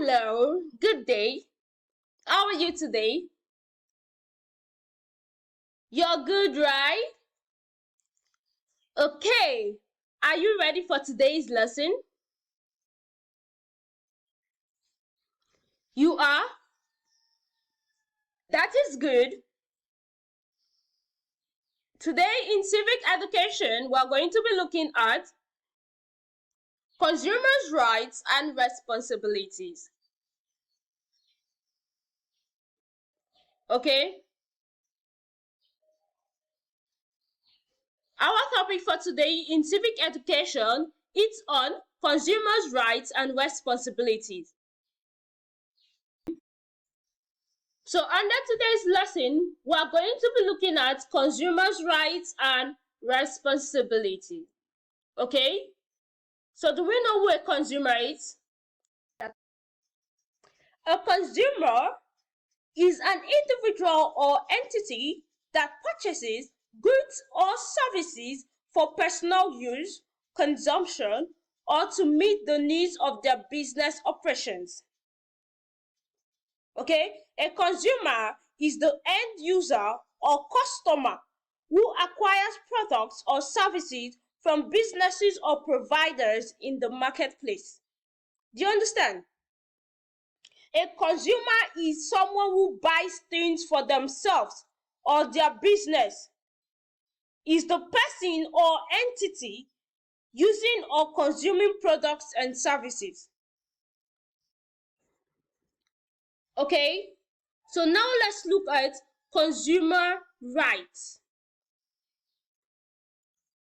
Hello, good day. How are you today? You're good, right? Okay. Are you ready for today's lesson? You are? That is good. Today in civic education, we're going to be looking at consumers' rights and responsibilities. Okay? Our topic for today in civic education is on consumers' rights and responsibilities. So under today's lesson, we are going to be looking at consumers' rights and responsibilities. Okay? So do we know who a consumer is? A consumer is an individual or entity that purchases goods or services for personal use, consumption, or to meet the needs of their business operations. Okay, a consumer is the end user or customer who acquires products or services from businesses or providers in the marketplace. Do you understand? A consumer is someone who buys things for themselves or their business. Is the person or entity using or consuming products and services. Okay, so now let's look at consumer rights.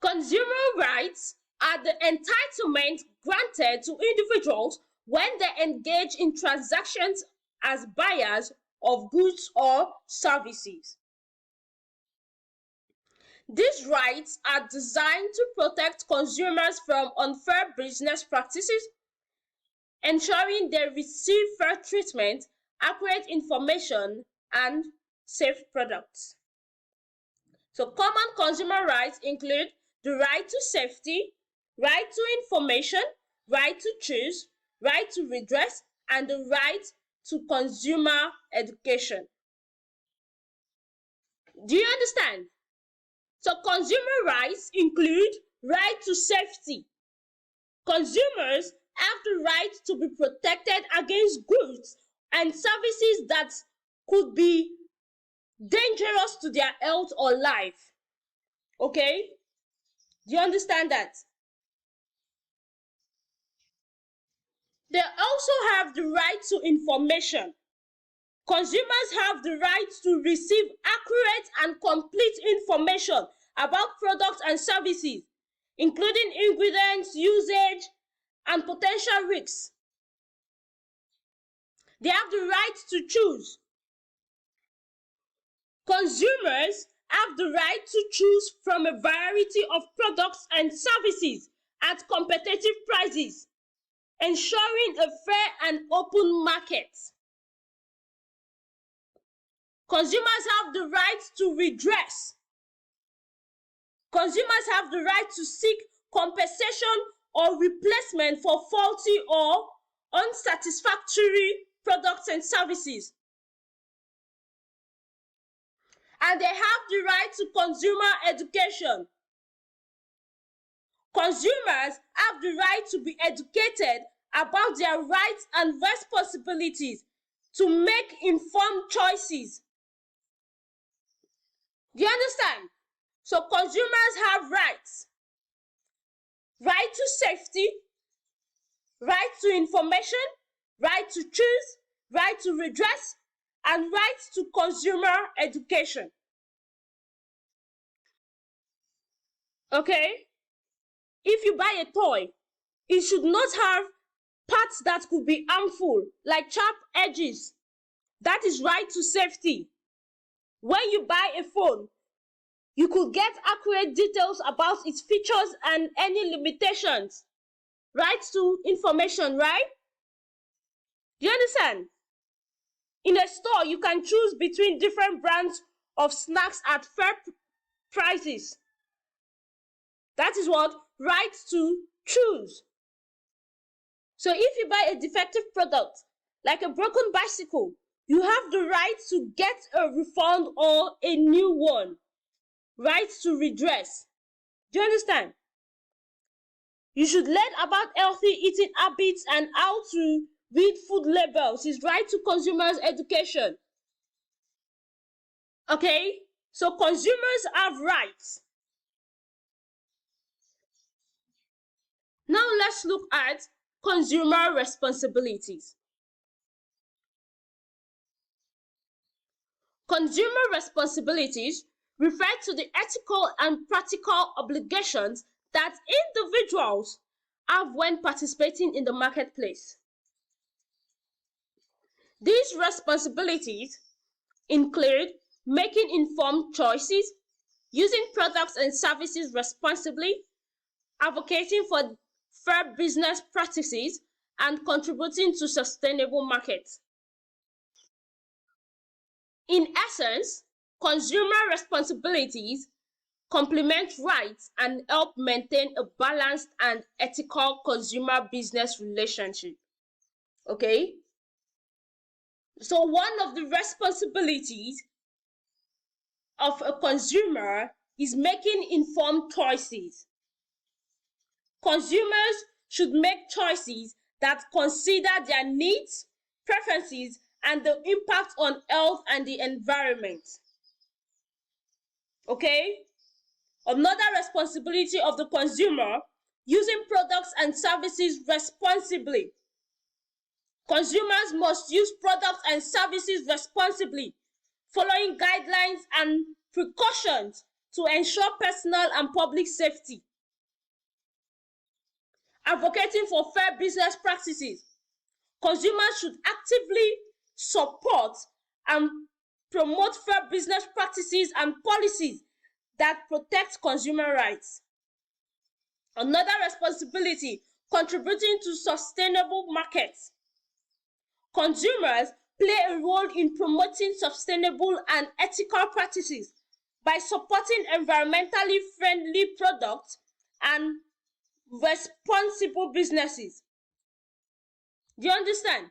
Consumer rights are the entitlement granted to individuals when they engage in transactions as buyers of goods or services. These rights are designed to protect consumers from unfair business practices, ensuring they receive fair treatment, accurate information, and safe products. So common consumer rights include the right to safety, right to information, right to choose, right to redress, and the right to consumer education. Do you understand? So consumer rights include right to safety. Consumers have the right to be protected against goods and services that could be dangerous to their health or life. Okay? Do you understand that? They also have the right to information. Consumers have the right to receive accurate and complete information about products and services, including ingredients, usage, and potential risks. They have the right to choose. Consumers have the right to choose from a variety of products and services at competitive prices, ensuring a fair and open market. Consumers have the right to redress. Consumers have the right to seek compensation or replacement for faulty or unsatisfactory products and services. And they have the right to consumer education. Consumers have the right to be educated about their rights and responsibilities to make informed choices. Do you understand? So consumers have rights. Right to safety, right to information, right to choose, right to redress, and right to consumer education. Okay? If you buy a toy, it should not have parts that could be harmful, like sharp edges. That is right to safety. When you buy a phone, you could get accurate details about its features and any limitations. Right to information, right? Do you understand? In a store, you can choose between different brands of snacks at fair prices. That is what? Right to choose. So if you buy a defective product, like a broken bicycle, you have the right to get a refund or a new one. Right to redress. Do you understand? You should learn about healthy eating habits and how to read food labels. It's right to consumers education. Okay, so consumers have rights. Now let's look at consumer responsibilities. Consumer responsibilities refer to the ethical and practical obligations that individuals have when participating in the marketplace. These responsibilities include making informed choices, using products and services responsibly, advocating for fair business practices, and contributing to sustainable markets. In essence, consumer responsibilities complement rights and help maintain a balanced and ethical consumer business relationship. Okay? So one of the responsibilities of a consumer is making informed choices. Consumers should make choices that consider their needs, preferences, and the impact on health and the environment. Okay? Another responsibility of the consumer, using products and services responsibly. Consumers must use products and services responsibly, following guidelines and precautions to ensure personal and public safety. Advocating for fair business practices. Consumers should actively support and promote fair business practices and policies that protect consumer rights. Another responsibility, contributing to sustainable markets. Consumers play a role in promoting sustainable and ethical practices by supporting environmentally friendly products and responsible businesses. Do you understand?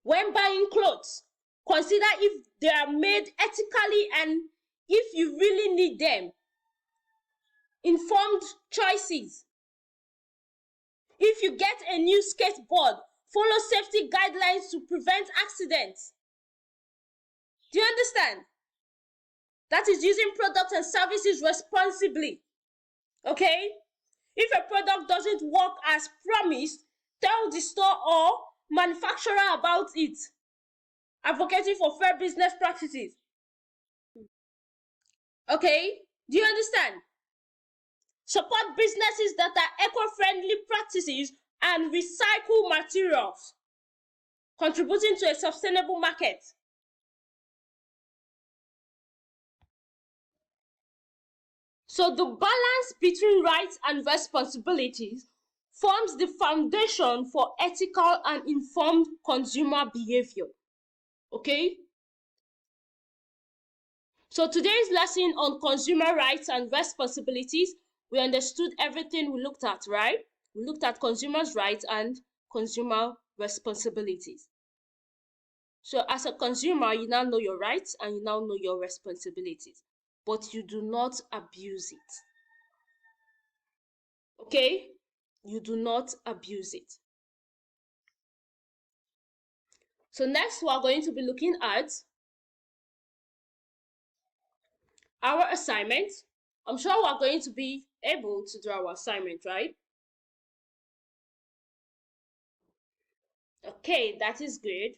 When buying clothes, consider if they are made ethically and if you really need them. Informed choices. If you get a new skateboard, follow safety guidelines to prevent accidents. Do you understand? That is using products and services responsibly. Okay? If a product doesn't work as promised, tell the store or manufacturer about it. Advocating for fair business practices. Okay? Do you understand? Support businesses that are eco-friendly practices and recycle materials, contributing to a sustainable market. So the balance between rights and responsibilities forms the foundation for ethical and informed consumer behavior. Okay? So today's lesson on consumer rights and responsibilities, we understood everything we looked at, right? We looked at consumers' rights and consumer responsibilities. So as a consumer, you now know your rights and you now know your responsibilities, but you do not abuse it. Okay? You do not abuse it. So next we are going to be looking at our assignment. I'm sure we are going to be able to do our assignment, right? Okay, that is good.